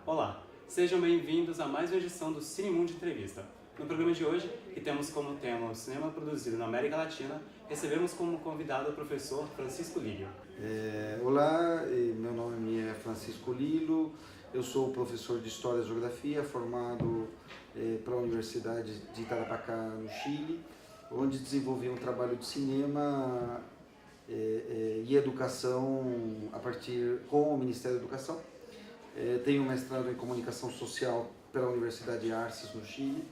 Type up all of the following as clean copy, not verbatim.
Olá, sejam bem-vindos a mais uma edição do Cinemundo Entrevista. No programa de hoje, que temos como tema o cinema produzido na América Latina, recebemos como convidado o professor Francisco Lírio. Olá, meu nome é Francisco Lilo, eu sou professor de História e Geografia, formado pela Universidade de Tarapacá, no Chile, onde desenvolvi um trabalho de cinema e educação com o Ministério da Educação. Tenho um mestrado em Comunicação Social pela Universidade Arces, no Chile,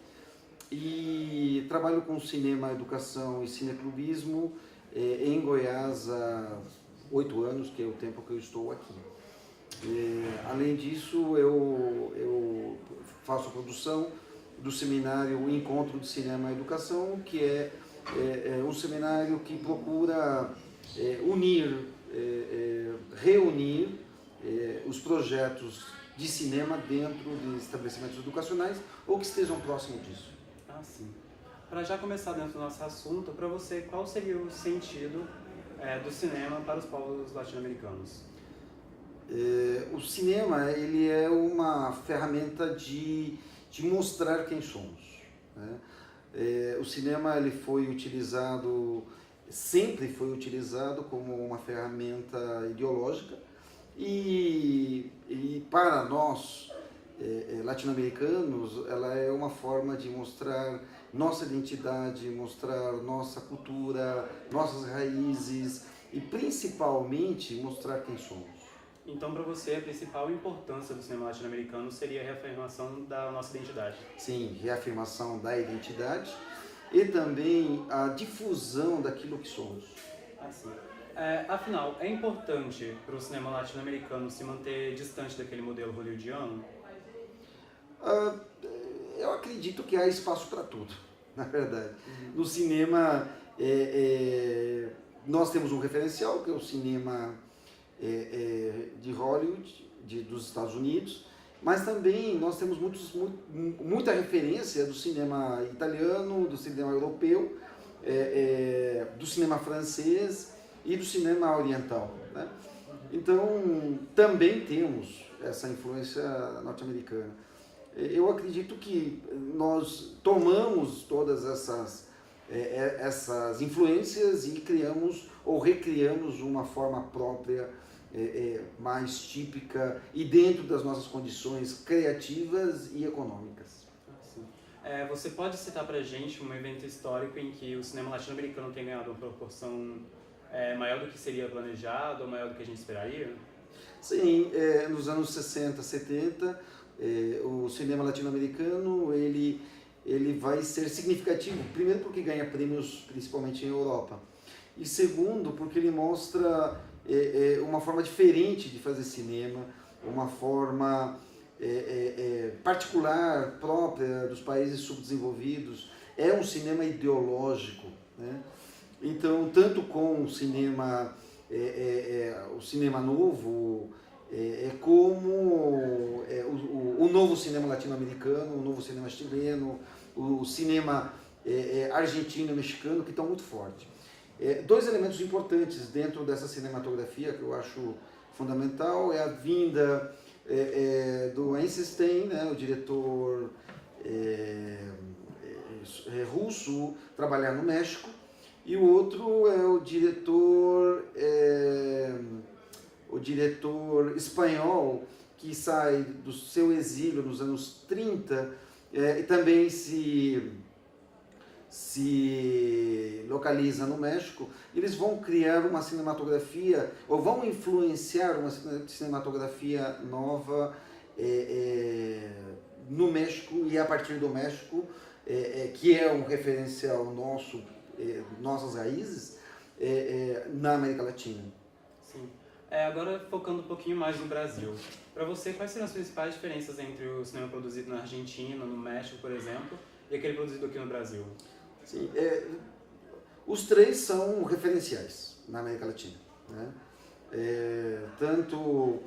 e trabalho com cinema, educação e cineclubismo em Goiás há 8 anos, que é o tempo que eu estou aqui. Além disso, eu faço a produção do seminário Encontro de Cinema e Educação, que é um seminário que procura reunir os projetos de cinema dentro de estabelecimentos educacionais ou que estejam próximos disso. Ah, sim. Para já começar dentro do nosso assunto, para você, qual seria o sentido do cinema para os povos latino-americanos? O cinema, ele é uma ferramenta de mostrar quem somos, né? O cinema, ele sempre foi utilizado como uma ferramenta ideológica e para nós latino-americanos, ela é uma forma de mostrar nossa identidade, mostrar nossa cultura, nossas raízes e principalmente mostrar quem somos. Então, para você, a principal importância do cinema latino-americano seria a reafirmação da nossa identidade. Sim, reafirmação da identidade e também a difusão daquilo que somos. Assim. Afinal, é importante para o cinema latino-americano se manter distante daquele modelo hollywoodiano? Eu acredito que há espaço para tudo, na verdade. No cinema, nós temos um referencial, que é o cinema de Hollywood, dos Estados Unidos, mas também nós temos muita referência do cinema italiano, do cinema europeu, do cinema francês e do cinema oriental, né? Então, também temos essa influência norte-americana. Eu acredito que nós tomamos todas essas influências e criamos ou recriamos uma forma própria, mais típica e dentro das nossas condições criativas e econômicas. Você pode citar para a gente um evento histórico em que o cinema latino-americano tenha ganhado uma proporção maior do que seria planejado ou maior do que a gente esperaria? Sim, nos anos 60, 70, o cinema latino-americano ele vai ser significativo, primeiro porque ganha prêmios principalmente em Europa, e segundo porque ele mostra uma forma diferente de fazer cinema, uma forma particular, própria dos países subdesenvolvidos. É um cinema ideológico, né? Então, tanto com o cinema novo, como o novo cinema latino-americano, o novo cinema chileno, o cinema argentino e mexicano, que estão muito fortes. Dois elementos importantes dentro dessa cinematografia que eu acho fundamental é a vinda do Eisenstein, né, o diretor russo, trabalhar no México, e o outro é o diretor espanhol que sai do seu exílio nos anos 30 e também se localiza no México. Eles vão criar uma cinematografia, ou vão influenciar uma cinematografia nova no México e a partir do México, que é um referencial nosso, nossas raízes, na América Latina. Sim. Agora, focando um pouquinho mais no Brasil. Para você, quais seriam as principais diferenças entre o cinema produzido na Argentina, no México, por exemplo, e aquele produzido aqui no Brasil? Sim, os três são referenciais na América Latina, né? Tanto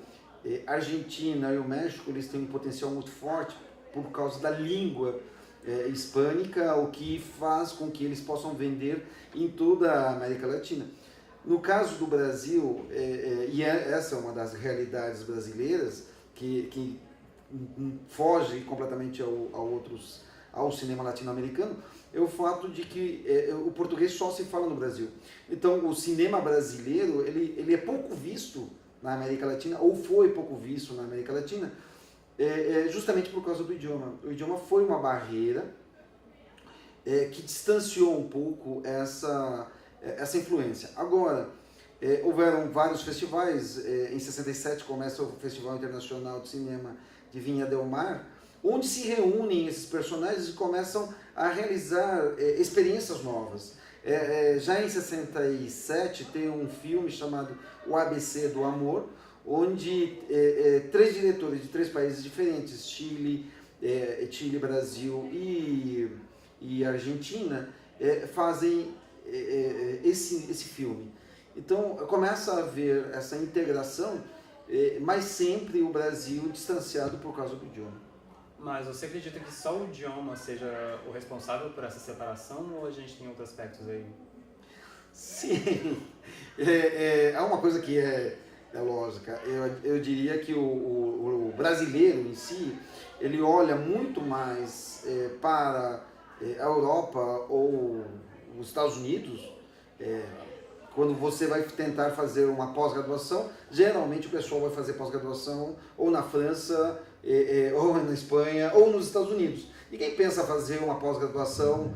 a Argentina e o México, eles têm um potencial muito forte por causa da língua hispânica, o que faz com que eles possam vender em toda a América Latina. No caso do Brasil, essa é uma das realidades brasileiras, que foge completamente ao cinema latino-americano, é o fato de que o português só se fala no Brasil. Então, o cinema brasileiro, ele é pouco visto na América Latina, ou foi pouco visto na América Latina, justamente por causa do idioma. O idioma foi uma barreira que distanciou um pouco essa influência. Agora, houveram vários festivais. Em 67 começa o Festival Internacional de Cinema de Viña del Mar, onde se reúnem esses personagens e começam a realizar experiências novas. Já em 67 tem um filme chamado O ABC do Amor, onde 3 diretores de 3 países diferentes, Chile, Brasil e Argentina, fazem esse filme. Então começa a haver essa integração, mas sempre o Brasil distanciado por causa do idioma. Mas você acredita que só o idioma seja o responsável por essa separação, ou a gente tem outros aspectos aí? Sim, há uma coisa que é lógica. Eu diria que o brasileiro em si, ele olha muito mais para a Europa ou os Estados Unidos. Quando você vai tentar fazer uma pós-graduação, geralmente o pessoal vai fazer pós-graduação ou na França, ou na Espanha, ou nos Estados Unidos. Ninguém pensa fazer uma pós-graduação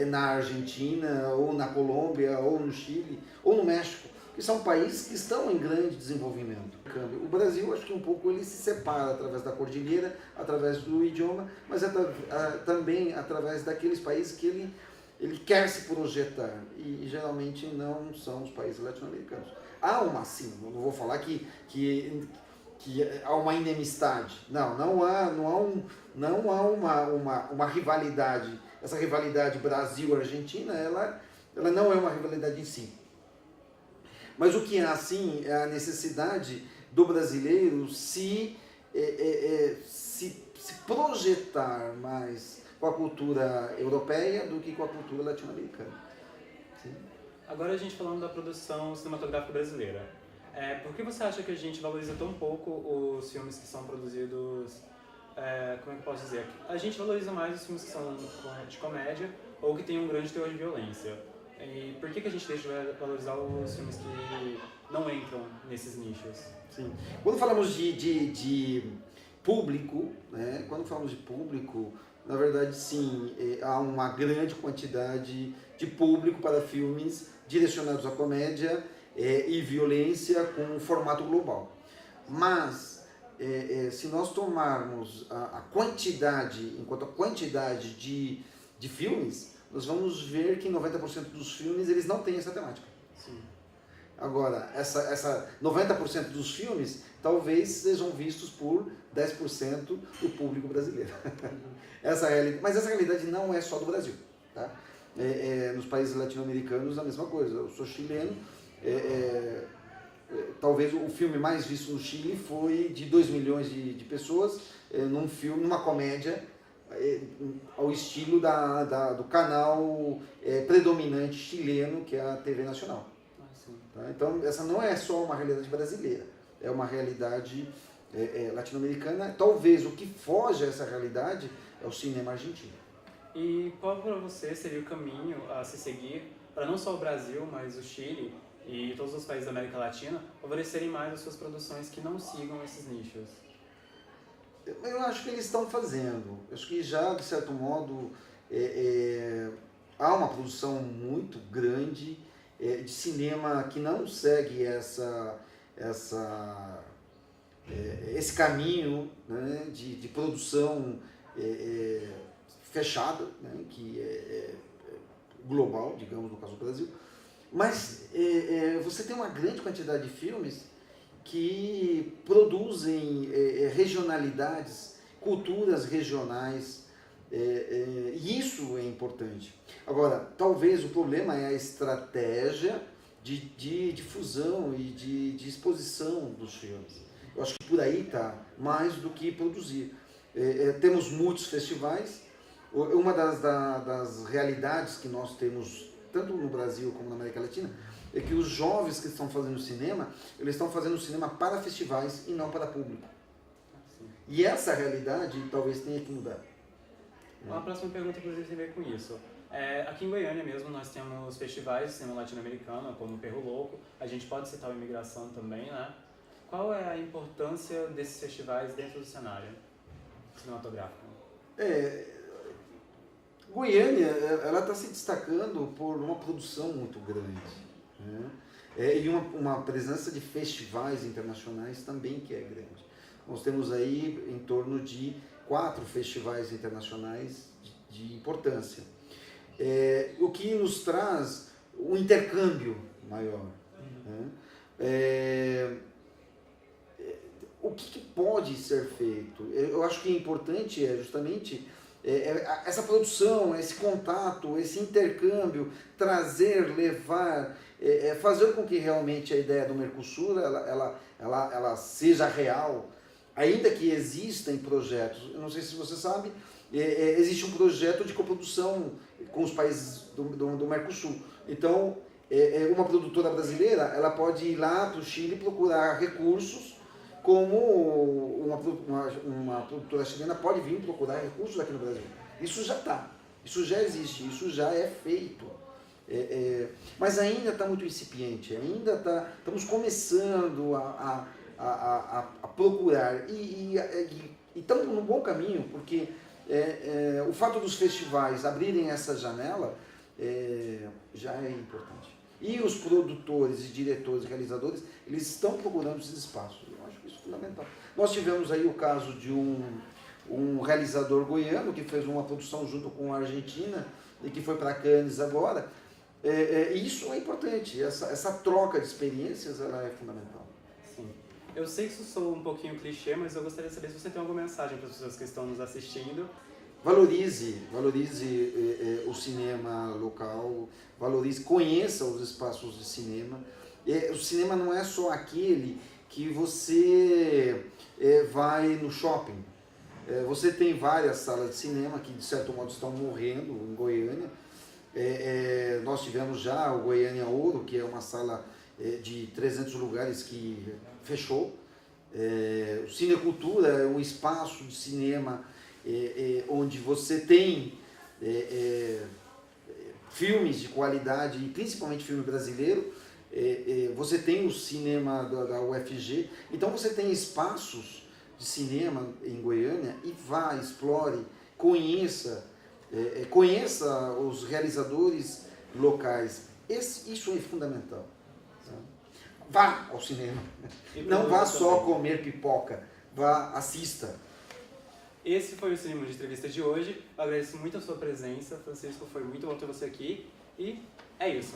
na Argentina, ou na Colômbia, ou no Chile, ou no México, que são países que estão em grande desenvolvimento. O Brasil, acho que um pouco ele se separa através da cordilheira, através do idioma, mas também através daqueles países que ele quer se projetar, e geralmente não são os países latino-americanos. Há sim, não vou falar que há uma inimistade. Não há uma rivalidade. Essa rivalidade Brasil-Argentina, ela não é uma rivalidade em si. Mas o que há, sim, é a necessidade do brasileiro se projetar mais com a cultura europeia do que com a cultura latino-americana. Agora a gente falando da produção cinematográfica brasileira. Por que você acha que a gente valoriza tão pouco os filmes que são produzidos, como é que eu posso dizer? A gente valoriza mais os filmes que são de comédia ou que têm um grande teor de violência. E por que a gente deixa de valorizar os filmes que não entram nesses nichos? Sim. Quando falamos de público, né? Quando falamos de público, na verdade, sim, há uma grande quantidade de público para filmes direcionados à comédia e violência com um formato global. Mas, se nós tomarmos a quantidade, enquanto a quantidade de filmes, nós vamos ver que 90% dos filmes eles não têm essa temática. Sim. Agora, essa 90% dos filmes talvez sejam vistos por 10% do público brasileiro. Mas essa realidade não é só do Brasil. Tá? Nos países latino-americanos a mesma coisa. Eu sou chileno, talvez o filme mais visto no Chile foi de 2 milhões de pessoas, numa comédia, ao estilo do canal predominante chileno, que é a TV Nacional. Tá? Então, essa não é só uma realidade brasileira, é uma realidade latino-americana. Talvez o que foge a essa realidade é o cinema argentino. E qual para você seria o caminho a se seguir para não só o Brasil, mas o Chile e todos os países da América Latina favorecerem mais as suas produções que não sigam esses nichos? Eu acho que eles estão fazendo. Eu acho que já, de certo modo, há uma produção muito grande de cinema que não segue esse caminho, né, de produção fechada, né, que é global, digamos, no caso do Brasil. Mas você tem uma grande quantidade de filmes que produzem regionalidades, culturas regionais, e isso é importante. Agora, talvez o problema é a estratégia de difusão e de exposição dos filmes. Eu acho que por aí está, mais do que produzir. Temos muitos festivais. Uma das realidades que nós temos, tanto no Brasil como na América Latina, é que os jovens que estão fazendo cinema, eles estão fazendo cinema para festivais e não para público. E essa realidade talvez tenha que mudar. Uma próxima pergunta, inclusive, tem a ver com isso. Aqui em Goiânia mesmo, nós temos festivais de cinema latino-americano, como o Perro Louco. A gente pode citar o Imigração também, né? Qual é a importância desses festivais dentro do cenário cinematográfico? Goiânia, ela está se destacando por uma produção muito grande, né? E uma presença de festivais internacionais também que é grande. Nós temos aí em torno de 4 festivais internacionais de importância. O que nos traz um intercâmbio maior. Né? O que pode ser feito? Eu acho que é importante justamente essa produção, esse contato, esse intercâmbio, trazer, levar, fazer com que realmente a ideia do Mercosul ela seja real, ainda que existem projetos. Eu não sei se você sabe, existe um projeto de coprodução com os países do Mercosul. Então, uma produtora brasileira ela pode ir lá para o Chile procurar recursos, como uma produtora chilena pode vir procurar recursos aqui no Brasil. Isso já está, isso já existe, isso já é feito. Mas ainda está muito incipiente, estamos começando a procurar e estamos num bom caminho, porque o fato dos festivais abrirem essa janela já é importante. E os produtores e diretores e realizadores, eles estão procurando esses espaços. Eu acho isso fundamental. Nós tivemos aí o caso de um realizador goiano que fez uma produção junto com a Argentina e que foi para Cannes agora. Isso é importante, essa troca de experiências ela é fundamental. Sim. Eu sei que isso soa um pouquinho clichê, mas eu gostaria de saber se você tem alguma mensagem para as pessoas que estão nos assistindo. Valorize o cinema local, conheça os espaços de cinema. O cinema não é só aquele que você vai no shopping. Você tem várias salas de cinema que, de certo modo, estão morrendo em Goiânia. Nós tivemos já o Goiânia Ouro, que é uma sala de 300 lugares que fechou. O Cinecultura é um espaço de cinema onde você tem filmes de qualidade, e principalmente filme brasileiro. Você tem o cinema da UFG, então você tem espaços de cinema em Goiânia e vá, explore, conheça os realizadores locais. Isso é fundamental. Vá ao cinema, não vá só comer pipoca, vá, assista. Esse foi o Cinema de Entrevista de hoje. Eu agradeço muito a sua presença, Francisco, foi muito bom ter você aqui e é isso.